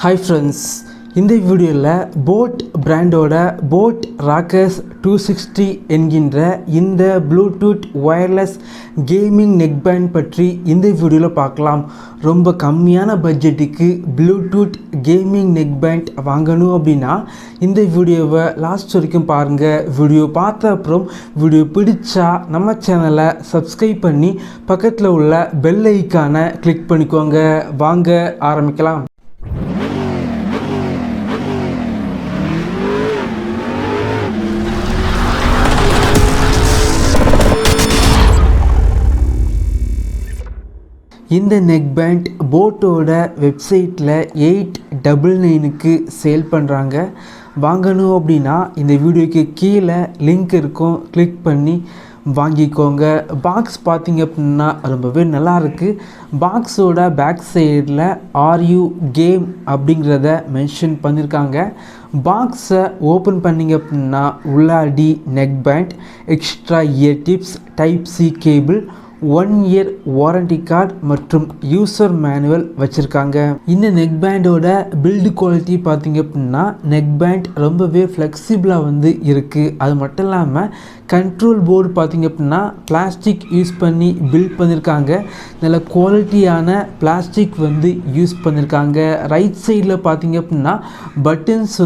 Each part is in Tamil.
Hi friends, இந்த வீடியோவில் boAt பிராண்டோட boAt Rockerz 260 என்கின்ற இந்த ப்ளூடூத் வயர்லெஸ் கேமிங் நெக்பேண்ட் பற்றி இந்த வீடியோவில் பார்க்கலாம். ரொம்ப கம்மியான பட்ஜெட்டுக்கு ப்ளூடூத் கேமிங் நெக்பேண்ட் வாங்கணும் அப்படின்னா இந்த வீடியோவை லாஸ்ட் வரைக்கும் பாருங்கள். வீடியோ பார்த்த அப்புறம் வீடியோ பிடிச்சா நம்ம சேனலை சப்ஸ்கிரைப் பண்ணி பக்கத்தில் உள்ள பெல் ஐக்கானை கிளிக் பண்ணிக்கோங்க. வாங்க ஆரம்பிக்கலாம். இந்த நெக்பேண்ட் boAtோட வெப்சைட்டில் 899க்கு சேல் பண்ணுறாங்க. வாங்கணும் அப்படின்னா இந்த வீடியோக்கு கீழே லிங்க் இருக்கும், கிளிக் பண்ணி வாங்கிக்கோங்க. பாக்ஸ் பார்த்திங்க அப்படின்னா ரொம்பவே நல்லாயிருக்கு. பாக்ஸோட பேக் சைடில் RU கேம் அப்படிங்கிறத மென்ஷன் பண்ணியிருக்காங்க. பாக்ஸை ஓப்பன் பண்ணிங்க அப்படின்னா உள்ளாடி neckband, extra year tips, type C cable, 1 year warranty card மற்றும் யூசர் மேனுவல் வச்சுருக்காங்க. இந்த நெக்பேண்டோட பில்டு குவாலிட்டி பார்த்திங்க அப்படின்னா நெக்பேண்ட் ரொம்பவே ஃப்ளெக்சிபிளாக இருக்குது. அது மட்டும் இல்லாமல் கண்ட்ரோல் போர்டு பார்த்திங்க அப்படின்னா பிளாஸ்டிக் யூஸ் பண்ணி பில்ட் பண்ணியிருக்காங்க. நல்ல குவாலிட்டியான பிளாஸ்டிக் யூஸ் பண்ணியிருக்காங்க. ரைட் சைடில் பார்த்திங்க அப்படின்னா பட்டன்ஸ்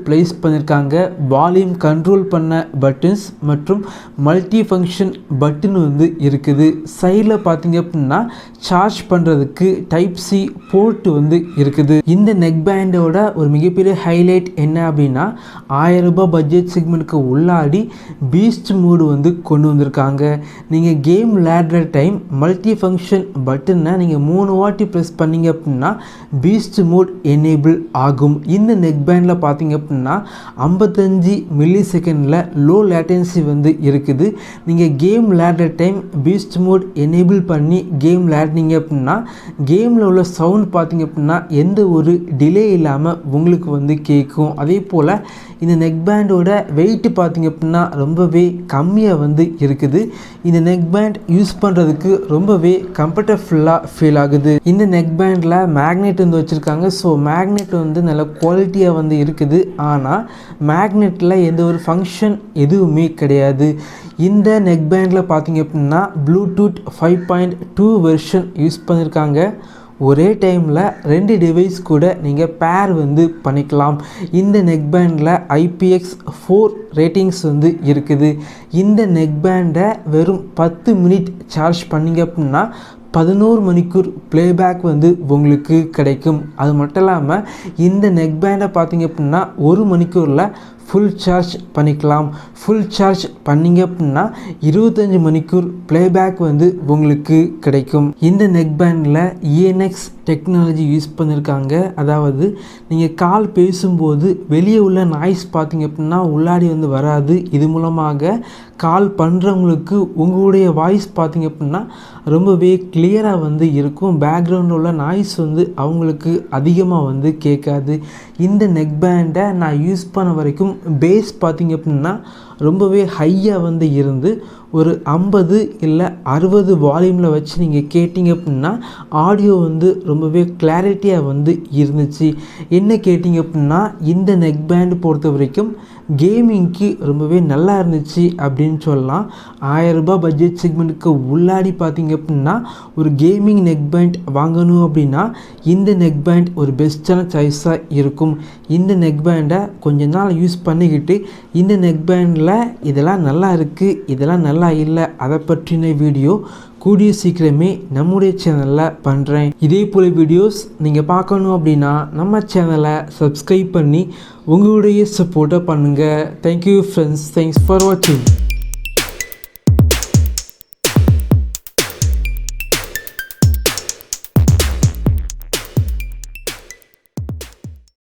ப்ளேஸ் பண்ணியிருக்காங்க. வால்யூம் கண்ட்ரோல் பண்ண பட்டன்ஸ் மற்றும் மல்டி ஃபங்க்ஷன் பட்டன் இருக்குது. சைடில் பார்த்திங்க அப்படின்னா சார்ஜ் பண்ணுறதுக்கு டைப் C போர்ட் இருக்குது. இந்த நெக்பேண்டோட ஒரு மிகப்பெரிய ஹைலைட் என்ன அப்படின்னா 1000 ரூபாய் பட்ஜெட் செக்மெண்ட்டுக்கு உள்ளாடி பீஸ்ட் மோடு கொண்டு வந்திருக்காங்க. நீங்கள் கேம் விளையாடுற டைம் மல்டி ஃபங்க்ஷன் பட்டனை நீங்கள் 3 வாட்டி ப்ரெஸ் பண்ணிங்க அப்படின்னா பீஸ்ட் மோட் எனேபிள் ஆகும். இந்த நெக்பேண்டில் பார்த்திங்க அப்படின்னா 55 மில்லி செகண்டில் லோ லேட்டன்சி இருக்குது. நீங்கள் கேம் விளையாடுற டைம் பீஸ்ட் மோட் எனேபிள் பண்ணி கேம் விளையாடினீங்க அப்படின்னா கேமில் உள்ள சவுண்ட் பார்த்திங்க அப்படின்னா எந்த ஒரு டிலே இல்லாமல் உங்களுக்கு கேட்கும். அதே போல் இந்த நெக்பேண்டோட வெயிட் பார்த்திங்க அப்படின்னா ரொம்பவே கம்மியாக இருக்குது. இந்த நெக்பேண்ட் யூஸ் பண்ணுறதுக்கு ரொம்பவே கம்ஃபர்டபுளாக ஃபீல் ஆகுது. இந்த நெக்பேண்டில் மேக்னெட் வச்சுருக்காங்க. ஸோ மேக்னெட் நல்ல குவாலிட்டியாக இருக்குது. ஆனால் மேக்னெட்டில் எந்த ஒரு ஃபங்க்ஷன் எதுவுமே கிடையாது. இந்த நெக்பேண்டில் பார்த்திங்க அப்படின்னா ப்ளூடூத் 5.2 வெர்ஷன் யூஸ் பண்ணியிருக்காங்க. ஒரே டைமில் 2 டிவைஸ் கூட நீங்கள் பேர் பண்ணிக்கலாம். இந்த நெக்பேண்டில் IPX4 ரேட்டிங்ஸ் இருக்குது. இந்த நெக்பேண்டை வெறும் 10 மினிட் சார்ஜ் பண்ணிங்க அப்படின்னா 11 மணிக்கூர் ப்ளேபேக் உங்களுக்கு கிடைக்கும். அது மட்டும் இல்லாமல் இந்த நெக்பேண்டை பார்த்திங்க அப்படின்னா 1 மணிக்கூரில் ஃபுல் சார்ஜ் பண்ணிக்கலாம். ஃபுல் சார்ஜ் பண்ணிங்க அப்படின்னா 25 மணிக்கூர் ப்ளேபேக் உங்களுக்கு கிடைக்கும். இந்த நெக்பேண்டில் ENX டெக்னாலஜி யூஸ் பண்ணியிருக்காங்க. அதாவது நீங்கள் கால் பேசும்போது வெளியே உள்ள நாய்ஸ் பார்த்திங்க அப்படின்னா உள்ளாடி வராது. இது மூலமாக கால் பண்ணுறவங்களுக்கு உங்களுடைய வாய்ஸ் பார்த்திங்க அப்படின்னா ரொம்பவே கிளியராக இருக்கும். பேக்ரவுண்டில் உள்ள நாய்ஸ் அவங்களுக்கு அதிகமாக கேட்காது. இந்த நெக்பேண்டை நான் யூஸ் பண்ண வரைக்கும் பேஸ் பார்த்திங்க அப்படின்னா ரொம்பவே ஹையாக இருந்து ஒரு 50 இல்லை 60 வால்யூமில் வச்சு நீங்கள் கேட்டிங்க அப்படின்னா ஆடியோ ரொம்பவே கிளாரிட்டியாக இருந்துச்சு. என்ன கேட்டிங்க அப்படின்னா இந்த நெக்பேண்ட் பொறுத்த வரைக்கும் கேமிங்க்கு ரொம்பவே நல்லா இருந்துச்சு அப்படின்னு சொல்லலாம். 1000 ரூபாய் பட்ஜெட் செக்மெண்ட்டுக்கு உள்ளாடி பார்த்திங்க அப்படின்னா ஒரு கேமிங் நெக்பேண்ட் வாங்கணும் அப்படின்னா இந்த நெக்பேண்ட் ஒரு பெஸ்ட்டான சாய்ஸாக இருக்கும். இந்த நெக்பேண்டை கொஞ்ச நாள் யூஸ் பண்ணிக்கிட்டு இந்த நெக்பேண்டில் இதெல்லாம் நல்லா இருக்குது, இதெல்லாம் நல்லா இல்லை, அதை பற்றின வீடியோ கூடிய சீக்கிரமே நம்முடைய சேனலில் பண்ணுறேன். இதே போல் வீடியோஸ் நீங்கள் பார்க்கணும் அப்படின்னா நம்ம சேனலை சப்ஸ்கிரைப் பண்ணி உங்களுடைய சப்போர்ட்டை பண்ணுங்கள். தேங்க்யூ ஃப்ரெண்ட்ஸ், தேங்க்ஸ் ஃபார் வாட்சிங்.